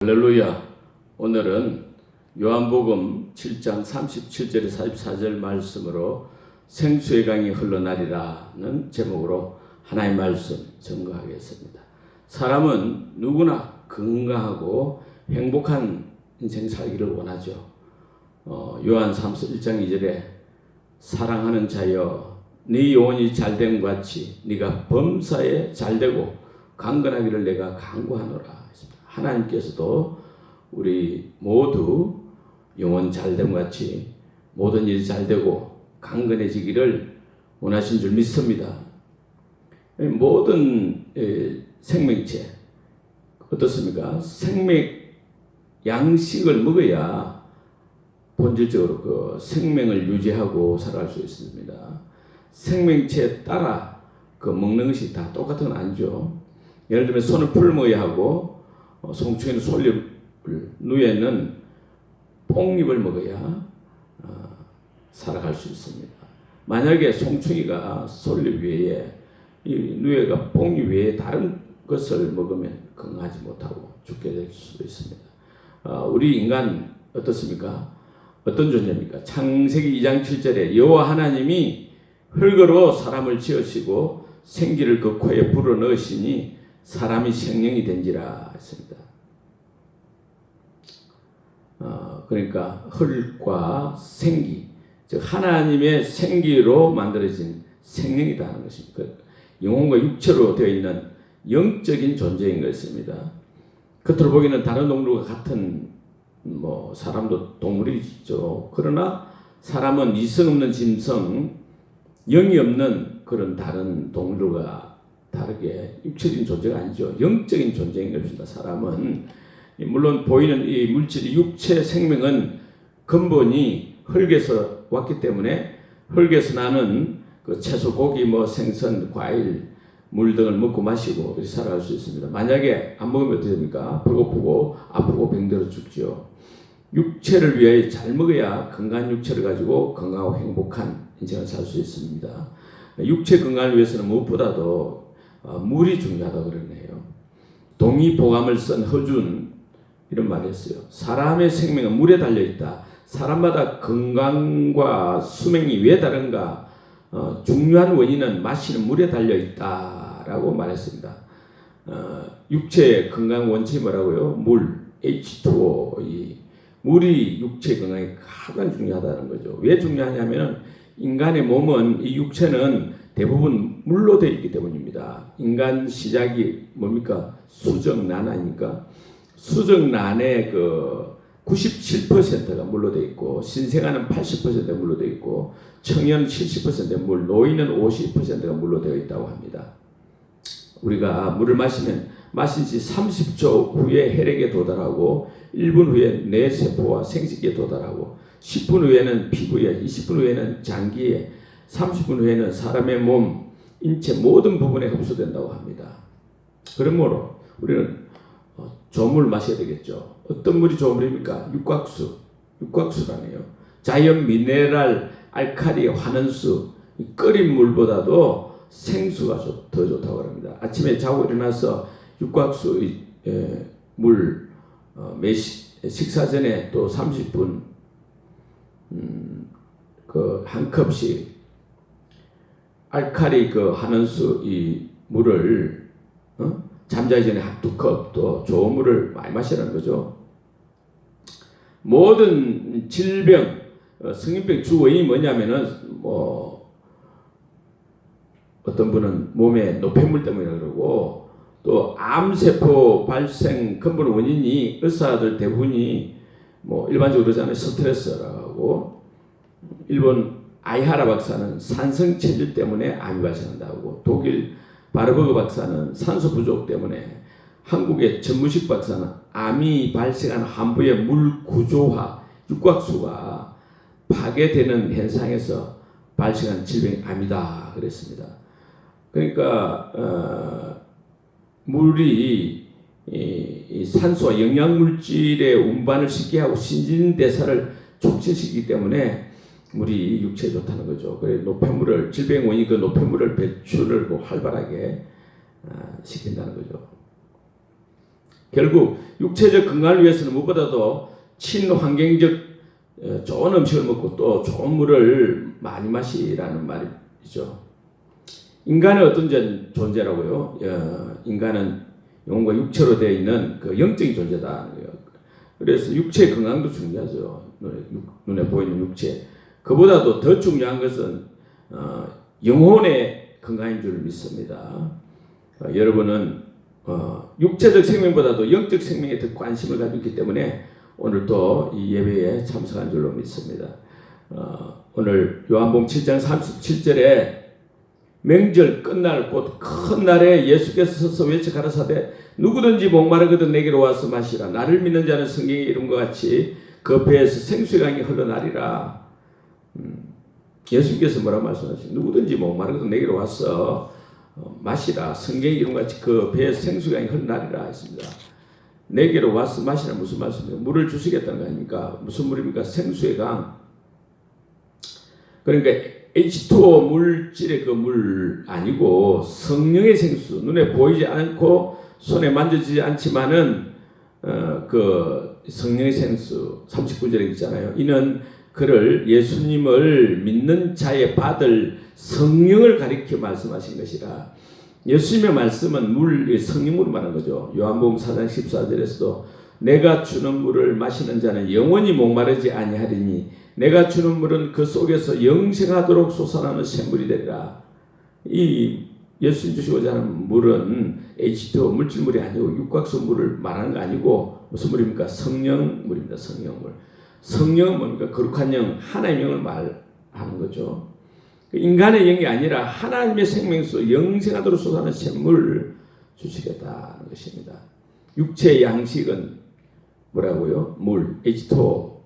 할렐루야. 오늘은 요한복음 7장 37절에서 44절 말씀으로 생수의 강이 흘러나리라는 제목으로 하나님의 말씀 전거하겠습니다. 사람은 누구나 건강하고 행복한 인생 살기를 원하죠. 요한 1장 2절에 사랑하는 자여 네 영혼이 잘됨 같이 네가 범사에 잘되고 강건하기를 내가 간구하노라. 하나님께서도 우리 모두 영혼 잘됨 같이 모든 일이 잘되고 강건해지기를 원하신 줄 믿습니다. 모든 생명체 어떻습니까? 양식을 먹어야 본질적으로 그 생명을 유지하고 살아갈 수 있습니다. 생명체에 따라 그 먹는 것이 다 똑같은 건 아니죠. 예를 들면 손을 풀 먹어야 하고 송충이는 솔잎을, 누에는 뽕잎을 먹어야 살아갈 수 있습니다. 만약에 송충이가 솔잎 외에 이 누에가 뽕잎 외에 다른 것을 먹으면 건강하지 못하고 죽게 될 수도 있습니다. 우리 인간 어떻습니까? 어떤 존재입니까? 창세기 2장 7절에 여호와 하나님이 흙으로 사람을 지으시고 생기를 그 코에 불어넣으시니 사람이 생명이 된지라 했습니다. 그러니까 흙과 생기, 즉 하나님의 생기로 만들어진 생명이라는 것입니다. 영혼과 육체로 되어 있는 영적인 존재인 것입니다. 겉으로 보기에는 다른 동물과 같은 사람도 동물이죠. 그러나 사람은 이성 없는 짐승, 영이 없는 그런 다른 동물과 다르게 육체적인 존재가 아니죠. 영적인 존재인 것입니다. 사람은 물론 보이는 이 물질, 육체 생명은 근본이 흙에서 왔기 때문에 흙에서 나는 그 채소, 고기, 생선, 과일, 물 등을 먹고 마시고 이렇게 살아갈 수 있습니다. 만약에 안 먹으면 어떻게 됩니까? 배고프고 아프고 병들어 죽죠. 육체를 위해 잘 먹어야 건강한 육체를 가지고 건강하고 행복한 인생을 살 수 있습니다. 육체 건강을 위해서는 무엇보다도 물이 중요하다고 그러네요. 동의보감을 쓴 허준 이런 말을 했어요. 사람의 생명은 물에 달려있다. 사람마다 건강과 수명이 왜 다른가? 중요한 원인은 마시는 물에 달려있다라고 말했습니다. 육체의 건강 원칙이 뭐라고요? 물, H2O. 물이 육체 건강에 가장 중요하다는 거죠. 왜 중요하냐면 인간의 몸은, 이 육체는 대부분 물로 되어 있기 때문입니다. 인간 시작이 뭡니까? 수정란 아닙니까? 수정란의 그 97%가 물로 되어 있고, 신생아는 80% 물로 되어 있고, 청년 70% 물, 노인은 50%가 물로 되어 있다고 합니다. 우리가 물을 마신 지 30초 후에 혈액에 도달하고, 1분 후에 뇌세포와 생식기에 도달하고, 10분 후에는 피부에, 20분 후에는 장기에, 30분 후에는 사람의 몸, 인체 모든 부분에 흡수된다고 합니다. 그러므로 우리는 좋은 물 마셔야 되겠죠. 어떤 물이 좋은 물입니까? 육각수라네요. 자연 미네랄, 알칼리, 환원수, 끓인 물보다도 생수가 더 좋다고 합니다. 아침에 자고 일어나서 육각수 물 식사 전에 또 30분 그 한 컵씩 알칼리 그 환원수 이 물을 잠자기 전에 한 2컵 또 좋은 물을 많이 마시라는 거죠. 모든 질병, 성인병 주 원인이 뭐냐면은 어떤 분은 몸에 노폐물 때문이라고 그러고, 또 암세포 발생 근본 원인이 의사들 대부분이 일반적으로 그러잖아요. 스트레스라고. 일본 아이하라 박사는 산성 체질 때문에 암이 발생한다고, 독일 바르버그 박사는 산소 부족 때문에, 한국의 전무식 박사는 암이 발생한 함부의 물 구조화, 육각수가 파괴되는 현상에서 발생한 질병이 암이다 그랬습니다. 그러니까 물이 이 산소와 영양물질의 운반을 쉽게 하고 신진대사를 촉진시키기 때문에 물이 육체에 좋다는 거죠. 그래 노폐물을, 질병 원인이 그 노폐물을 배출을 활발하게 시킨다는 거죠. 결국 육체적 건강을 위해서는 무엇보다도 친환경적 좋은 음식을 먹고 또 좋은 물을 많이 마시라는 말이죠. 인간은 어떤 존재라고요? 인간은 영혼과 육체로 되어 있는 그 영적인 존재다. 그래서 육체의 건강도 중요하죠. 눈에 보이는 육체. 그보다도 더 중요한 것은 영혼의 건강인 줄 믿습니다. 여러분은 육체적 생명보다도 영적 생명에 더 관심을 가지고 있기 때문에 오늘 또 이 예배에 참석한 줄로 믿습니다. 오늘 요한복음 7장 37절에 명절 끝날 곧 큰 날에 예수께서 서서 외쳐 가라사대 누구든지 목마르거든 내게로 와서 마시라. 나를 믿는 자는 성경의 이름과 같이 그 배에서 생수의 강이 흘러나리라. 예수께서 뭐라고 말씀하셨어요? 누구든지 목마르거든 내게로 와서 마시라. 성경의 이름과 같이 그 배에서 생수의 강이 흘러나리라 했습니다. 내게로 와서 마시라 무슨 말씀이에요? 물을 주시겠다는 거 아닙니까? 무슨 물입니까? 생수의 강. 그러니까 H2O 물질의 그 물 아니고 성령의 생수, 눈에 보이지 않고 손에 만져지지 않지만은 그 성령의 생수 39절에 있잖아요. 이는 그를 예수님을 믿는 자에 받을 성령을 가리켜 말씀하신 것이라. 예수님의 말씀은 물, 성령물을 말하는 거죠. 요한복음 4장 14절에서도 내가 주는 물을 마시는 자는 영원히 목마르지 아니하리니 내가 주는 물은 그 속에서 영생하도록 솟아나는 샘물이 되리라. 이 예수님 주시고자 하는 물은 H2O 물질물이 아니고 육각수 물을 말하는 거 아니고 무슨 물입니까? 성령물입니다. 성령물. 성령은 뭡니까? 거룩한 영, 하나님의 영을 말하는 거죠. 인간의 영이 아니라 하나님의 생명수, 영생하도록 솟아나는 샘물을 주시겠다는 것입니다. 육체의 양식은 뭐라고요? 물, H2O.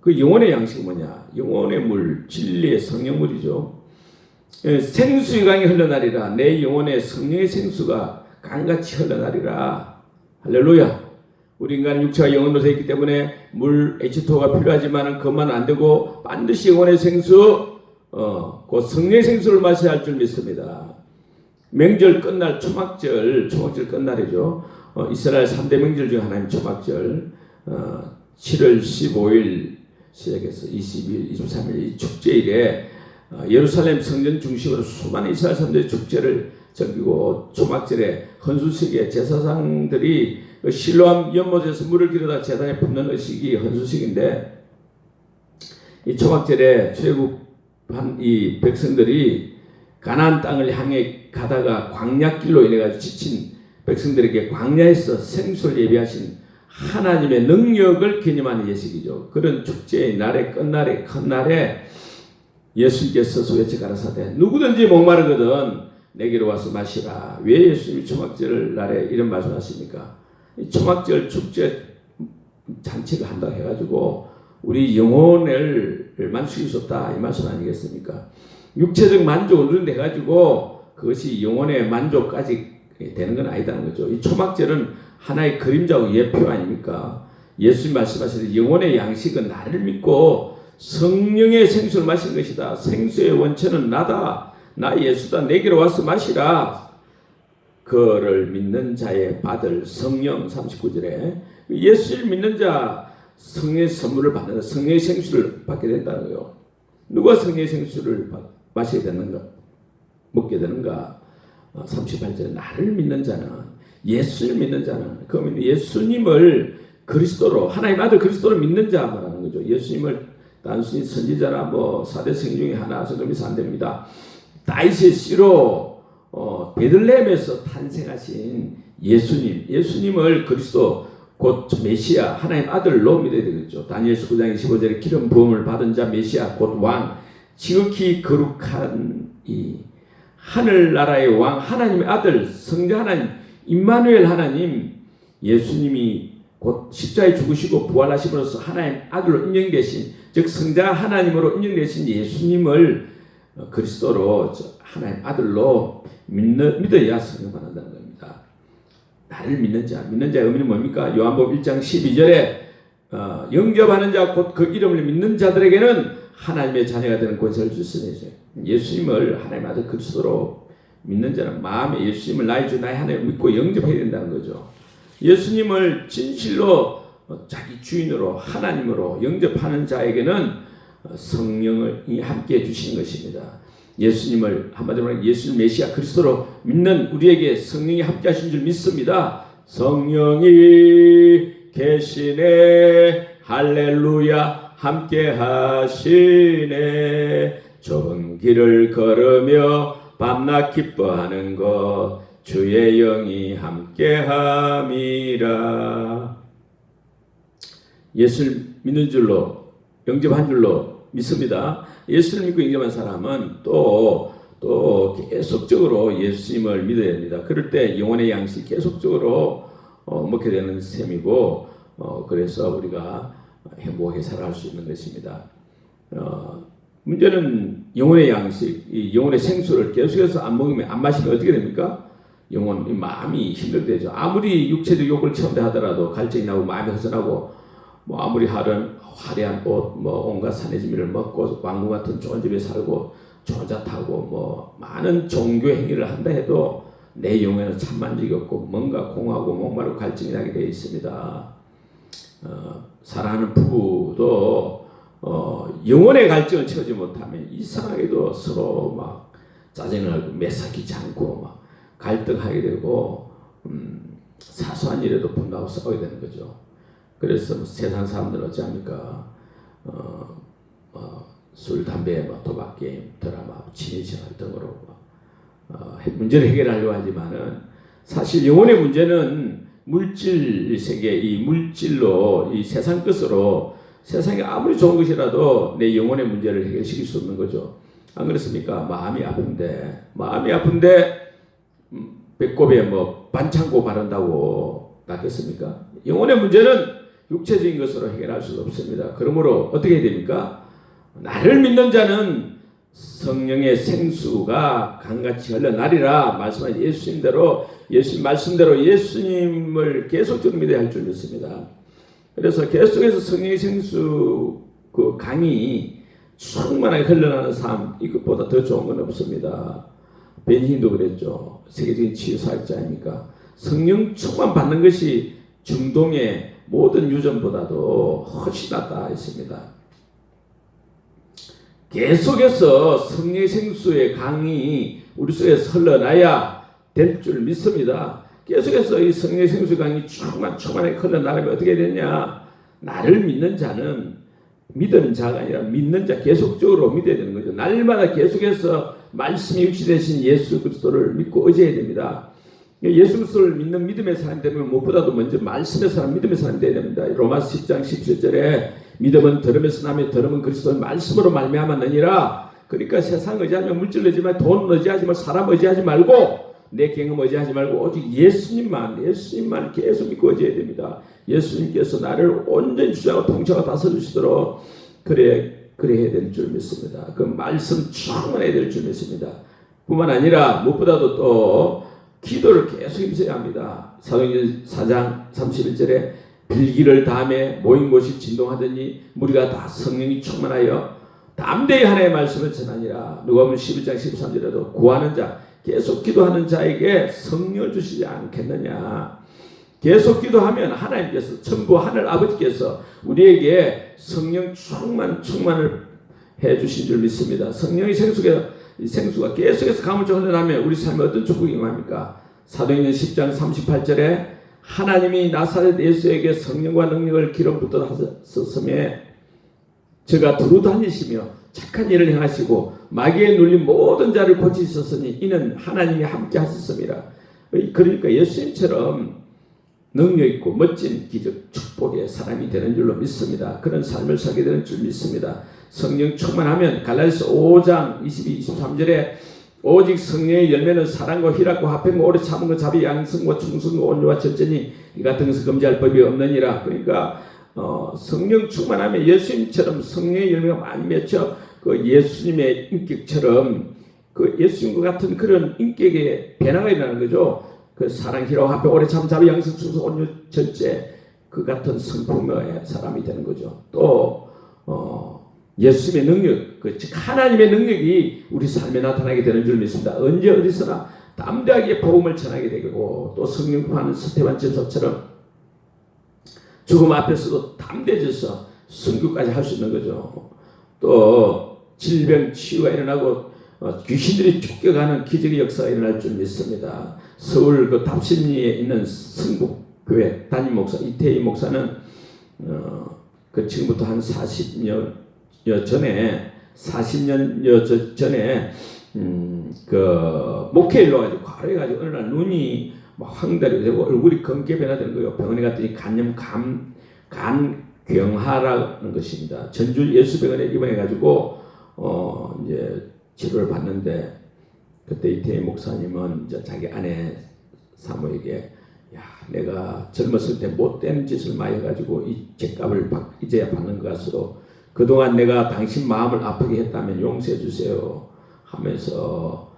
그 영혼의 양식은 뭐냐? 영혼의 물, 진리의 성령물이죠. 생수의 강이 흘러나리라. 내 영혼에 성령의 생수가 강같이 흘러나리라. 할렐루야. 우리 인간은 육체와 영혼으로 되어 있기 때문에 물 H2O가 필요하지만 그것만 안 되고 반드시 영혼의 생수, 그 성령의 생수를 마셔야 할 줄 믿습니다. 명절 끝날 초막절 끝날이죠. 이스라엘 3대 명절 중 하나인 초막절. 7월 15일 시작해서 22일, 23일 이 축제일에 예루살렘 성전 중심으로 수많은 이스라엘 사람들이 축제를 즐기고 초막절에 헌수식에 제사장들이 실로암 연못에서 물을 길어다 제단에 붓는 의식이 헌수식인데 이 초막절에 출애굽한 이 백성들이 가나안 땅을 향해 가다가 광야길로 인해 가지고 지친 백성들에게 광야에서 생수를 예비하신 하나님의 능력을 기념하는 예식이죠. 그런 축제의 날에 끝날에 큰 날에 예수님께서 외쳐 가라사대 누구든지 목마르거든 내게로 와서 마시라. 왜 예수님이 초막절 날에 이런 말씀하십니까? 이 초막절 축제 잔치를 한다고 해가지고 우리 영혼을 만족시킬 수 없다 이 말씀 아니겠습니까? 육체적 만족을 누린다 해가지고 그것이 영혼의 만족까지 되는 건 아니다는 거죠. 이 초막절은 하나의 그림자고 예표 아닙니까? 예수님 말씀하시는 영혼의 양식은 나를 믿고 성령의 생수를 마시는 것이다. 생수의 원천은 나다. 나 예수다. 내게로 와서 마시라. 그를 믿는 자에 받을 성령 39절에 예수를 믿는 자 성령의 선물을 받는 성령의 생수를 받게 된다는 거예요. 누가 성령의 생수를 마시게 되는가? 먹게 되는가? 38절에 나를 믿는 자는 예수를 믿는 자는 그 예수님을 그리스도로 하나님 아들 그리스도로 믿는 자 말하는 거죠. 예수님을 단순히 선지자나 뭐 4대 성인 중에 하나 정도면서 안 됩니다. 다윗의 씨로 베들레헴에서 탄생하신 예수님을 그리스도 곧 메시아 하나님 아들로 믿어야 되겠죠. 다니엘서 9장 25절에 기름 부음을 받은 자 메시아 곧 왕 지극히 거룩한 이 하늘나라의 왕 하나님의 아들 성자 하나님 임마누엘 하나님 예수님이 곧 십자가에 죽으시고 부활하심으로써 하나님 아들로 인정되신 즉 성자 하나님으로 인정되신 예수님을 그리스도로 하나님 아들로 믿어야 성령받는다는 겁니다. 나를 믿는 자의 의미는 뭡니까? 요한복음 1장 12절에 영접하는 자 곧 그 이름을 믿는 자들에게는 하나님의 자녀가 되는 권세를 주시는 예수님을 하나님 아들 그리스도로 믿는 자는 마음에 예수님을 나의 주 나의 하나님을 믿고 영접해야 된다는 거죠. 예수님을 진실로 자기 주인으로 하나님으로 영접하는 자에게는 성령이 함께 해주시는 것입니다. 예수님을 한마디로 말하면 예수님 메시아 그리스도로 믿는 우리에게 성령이 함께 하신 줄 믿습니다. 성령이 계시네 할렐루야 함께 하시네 좁은 길을 걸으며 밤낮 기뻐하는 것 주의 영이 함께함이라. 예수를 믿는 줄로 영접한 줄로 믿습니다. 예수를 믿고 영접한 사람은 또 계속적으로 예수님을 믿어야 됩니다. 그럴 때 영혼의 양식 계속적으로 먹게 되는 셈이고 그래서 우리가 행복하게 살아갈 수 있는 것입니다. 문제는 영혼의 양식, 이 영혼의 생수를 계속해서 안 먹으면 안 마시면 어떻게 됩니까? 영혼, 마음이 힘들대죠. 아무리 육체적 욕을 채운다 하더라도 갈증이 나고 마음이 허전하고 아무리 화려한 옷, 온갖 산해지미를 먹고 왕궁 같은 좋은 집에 살고 좋은 차 타고 많은 종교 행위를 한다 해도 내 영혼에는 참 만족이 없고 뭔가 공하고 목마르고 갈증이 나게 되어 있습니다. 사랑하는 부부도 영혼의 갈증을 채우지 못하면 이상하게도 서로 막 짜증을 내고 매사기지 않고 막 갈등하게 되고 사소한 일에도 분노하고 싸우게 되는 거죠. 그래서 세상 사람들은 어찌합니까? 술, 담배, 도박 게임, 드라마, 취미생활 등으로 문제를 해결하려고 하지만은 사실 영혼의 문제는 물질 세계 이 물질로 이 세상 것으로 세상에 아무리 좋은 것이라도 내 영혼의 문제를 해결시킬 수 없는 거죠. 안 그렇습니까? 마음이 아픈데 배꼽에 반창고 바른다고 낫겠습니까? 영혼의 문제는 육체적인 것으로 해결할 수 없습니다. 그러므로 어떻게 해야 됩니까? 나를 믿는 자는 성령의 생수가 강같이 흘러나리라 말씀하신 예수님 말씀대로 예수님을 계속적으로 믿어야 할 줄 믿습니다. 그래서 계속해서 성령의 생수 그 강이 충만하게 흘러나는 삶 이것보다 더 좋은 건 없습니다. 베니힌도 그랬죠. 세계적인 치유사역자입니까? 성령 충만 받는 것이 중동의 모든 유전보다도 훨씬 낫다 했습니다. 계속해서 성령의 생수의 강이 우리 속에서 흘러나야 될 줄 믿습니다. 계속해서 이 성령의 생수 강이 충만하게 흘러나가면 어떻게 되냐? 나를 믿는 자는 믿는 자가 아니라 믿는 자 계속적으로 믿어야 되는 거죠. 날마다 계속해서 말씀이 육신되신 예수 그리스도를 믿고 의지해야 됩니다. 예수 그리스도를 믿는 믿음의 사람이 되면 무엇보다도 먼저 말씀의 사람, 믿음의 사람이 되어야 됩니다. 로마서 10장 17절에 믿음은 들음에서 나며 들음은 그리스도의 말씀으로 말미암아 느니라. 그러니까 세상 의지하지 말고 물질 의지하지 말고 돈 의지하지 말고 사람 의지하지 말고 내 경험 의지하지 말고 오직 예수님만 계속 믿고 의지해야 됩니다. 예수님께서 나를 온전히 주장하고 통치하고 다스려주시도록 그래야 될 줄 믿습니다. 그 말씀 충만해야 될 줄 믿습니다. 뿐만 아니라 무엇보다도 또 기도를 계속 힘써야 합니다. 사도행전 4장 31절에 빌기를 다음에 모인 곳이 진동하더니 무리가 다 성령이 충만하여 담대히 하나님의 말씀을 전하니라. 누가복음 11장 13절에도 구하는 자 계속 기도하는 자에게 성령을 주시지 않겠느냐. 계속 기도하면 하나님께서 천부 하늘 아버지께서 우리에게 성령 충만을 해주신 줄 믿습니다. 성령의 생수가 계속해서 가물처럼 흘러나면 우리 삶에 어떤 축복이 임합니까? 사도행전 10장 38절에 하나님이 나사렛 예수에게 성령과 능력을 기름 붓듯 하셨음에 저가 두루 다니시며 착한 일을 행하시고 마귀에 눌린 모든 자를 고치셨으니 이는 하나님이 함께 하셨습니다. 그러니까 예수님처럼 능력 있고 멋진 기적 축복의 사람이 되는 줄로 믿습니다. 그런 삶을 살게 되는 줄 믿습니다. 성령 충만하면 갈라디아서 5장 22, 23절에 오직 성령의 열매는 사랑과 희락과 화평과 오래 참음과 자비 양성과 충성과 온유와 절제니 이 같은 것을 금지할 법이 없느니라. 그러니까 성령 충만하면 예수님처럼 성령의 열매가 많이 맺혀 그 예수님의 인격처럼 그 예수님과 같은 그런 인격의 변화가 일어나는 거죠. 그 사랑, 희락, 화평, 오래 참, 자비, 양성, 충성, 온유, 절제 그 같은 성품의 사람이 되는 거죠. 또 예수님의 능력, 즉 하나님의 능력이 우리 삶에 나타나게 되는 줄 믿습니다. 언제 어디서나 담대하게 복음을 전하게 되고 또 성령 부하는 스테반 집사처럼 죽음 앞에서도 담대해져서 순교까지 할 수 있는 거죠. 또 질병 치유가 일어나고 귀신들이 쫓겨가는 기적의 역사가 일어날 줄 믿습니다. 서울 그 답심리에 있는 성북교회 담임 목사 이태희 목사는 그 지금부터 한 40년 전에 그 목회일로 가지고 과로해가지고 어느 날 눈이 막 황달이 되고 얼굴이 검게 변화되는 거예요. 병원에 갔더니 간경화라는 것입니다. 전주 예수병원에 입원해가지고 이제 치료를 받는데 그때 이태희 목사님은 이제 자기 아내 사모에게 야 내가 젊었을 때 못된 짓을 많이 해가지고 이 죄값을 이제야 받는 것으로 그동안 내가 당신 마음을 아프게 했다면 용서해 주세요 하면서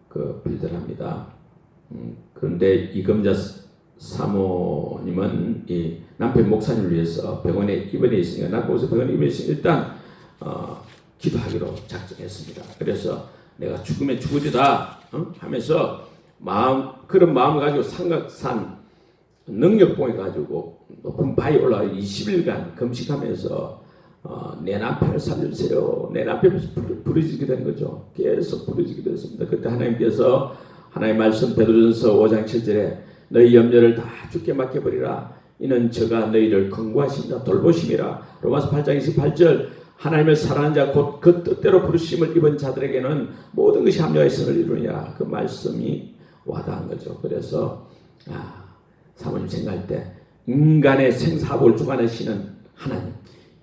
그 빌더랍니다. 그런데 이금자 사모님은 이 남편 목사님을 위해서 병원에 입원해 있으니까 남편 목사 병원에 입원해 있으니까 일단 기도하기로 작정했습니다. 그래서 내가 죽으면 죽으리다 하면서 그런 마음을 가지고 삼각산 능력봉에 가지고 높은 바위에 올라가 20일간 금식하면서 내 남편을 살려주세요. 내 남편을 부르짖게 된 거죠. 계속 부르짖게 됐습니다. 그때 하나님께서 하나님의 말씀 베드로전서 5장 7절에 너희 염려를 다 주께 맡겨버리라. 이는 저가 너희를 권고하십니다. 돌보심이라. 로마서 8장 28절 하나님을 사랑하는 자 곧 그 뜻대로 부르심을 입은 자들에게는 모든 것이 합력하여 선을 이루느냐. 그 말씀이 와닿은 거죠. 그래서 사모님 생각할 때 인간의 생사합을 주관하시는 하나님,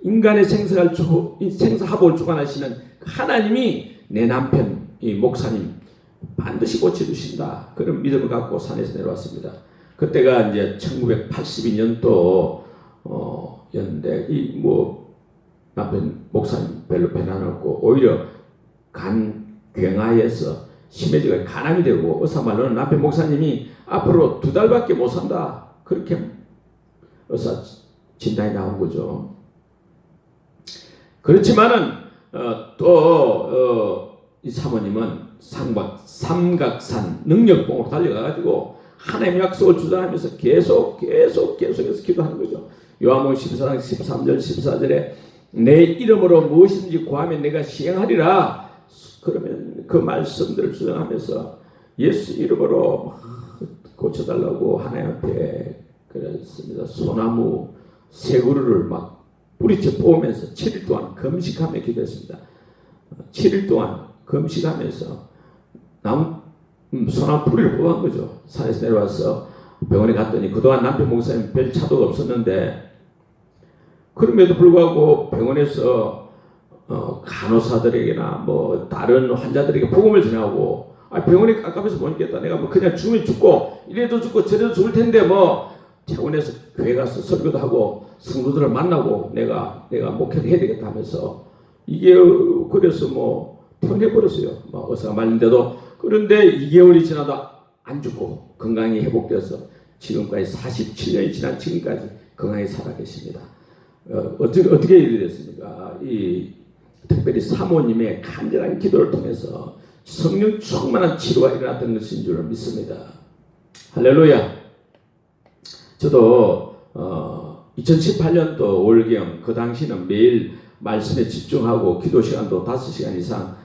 인간의 생사합을 주관하시는 하나님이 내 남편 이 목사님 반드시 고쳐주신다. 그런 믿음을 갖고 산에서 내려왔습니다. 그때가 이제 1982년도 였는데 이 남편 목사님 별로 변화 없고 오히려 간경화에서 심해지고 간암이 되고 의사 말로는 남편 목사님이 앞으로 2달밖에 못 산다. 그렇게 의사 진단이 나온 거죠. 그렇지만은 또 이 사모님은 삼각산 능력봉으로 달려가가지고 하나님의 약속을 주장하면서 계속해서 기도하는 거죠. 요한복음 14장 13절 14절에 내 이름으로 무엇이든지 구하면 내가 시행하리라. 그러면 그 말씀들을 주장하면서 예수 이름으로 고쳐달라고 하나님 앞에 그랬습니다. 소나무 세 그루를 막 뿌리째 뽑으면서 7일 동안 금식하며 기도했습니다. 7일 동안 금식하면서 소나무 뿌리를 뽑은 거죠. 산에서 내려와서 병원에 갔더니 그동안 남편 목사님 별 차도가 없었는데 그럼에도 불구하고 병원에서 간호사들에게나 다른 환자들에게 복음을 전하고 병원이 깝깝해서 못 있겠다. 내가 그냥 죽으면 죽고 이래도 죽고 저래도 죽을 텐데 퇴원해서 교회 가서 설교도 하고 성도들을 만나고 내가 목회를 해야 되겠다 하면서 이게 그래서 퇴원해버렸어요. 의사가 말린데도. 그런데 2개월이 지나도 안 죽고 건강이 회복돼서 지금까지 47년이 지난 지금까지 건강히 살아계십니다. 어떻게 일이 됐습니까? 특별히 사모님의 간절한 기도를 통해서 성령 충만한 치료가 일어났던 것인 줄 믿습니다. 할렐루야. 저도 2018년도 올경 그 당시는 매일 말씀에 집중하고 기도 시간도 5시간 이상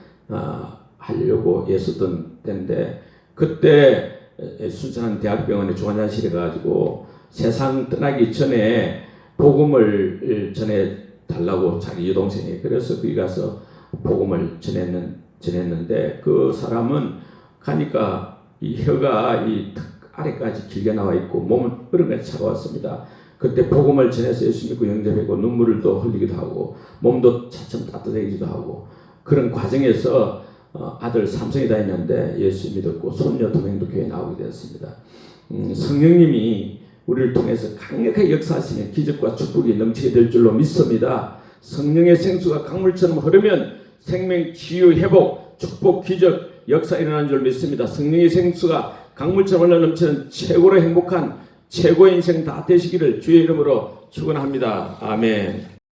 하려고 애썼던 때인데 그때 순천한 대학병원에 중환자실에 가가지고 세상 떠나기 전에 복음을 전해 달라고 자기 여동생이 그래서 거기 가서 복음을 전했는데 그 사람은 가니까 이 혀가 이 턱 아래까지 길게 나와 있고 몸은 얼음같이 차가웠습니다. 그때 복음을 전해서 예수 믿고 영접하고 눈물을 또 흘리기도 하고 몸도 차츰 따뜻해지기도 하고 그런 과정에서 아들 삼성이 다 있는데 예수 믿었고 손녀 2명도 교회에 나오게 되었습니다. 성령님이 우리를 통해서 강력하게 역사하시는 기적과 축복이 넘치게 될 줄로 믿습니다. 성령의 생수가 강물처럼 흐르면 생명, 치유, 회복, 축복, 기적, 역사 일어나는 줄 믿습니다. 성령의 생수가 강물처럼 흘러 넘치는 최고로 행복한 최고의 인생 다 되시기를 주의 이름으로 축원합니다. 아멘.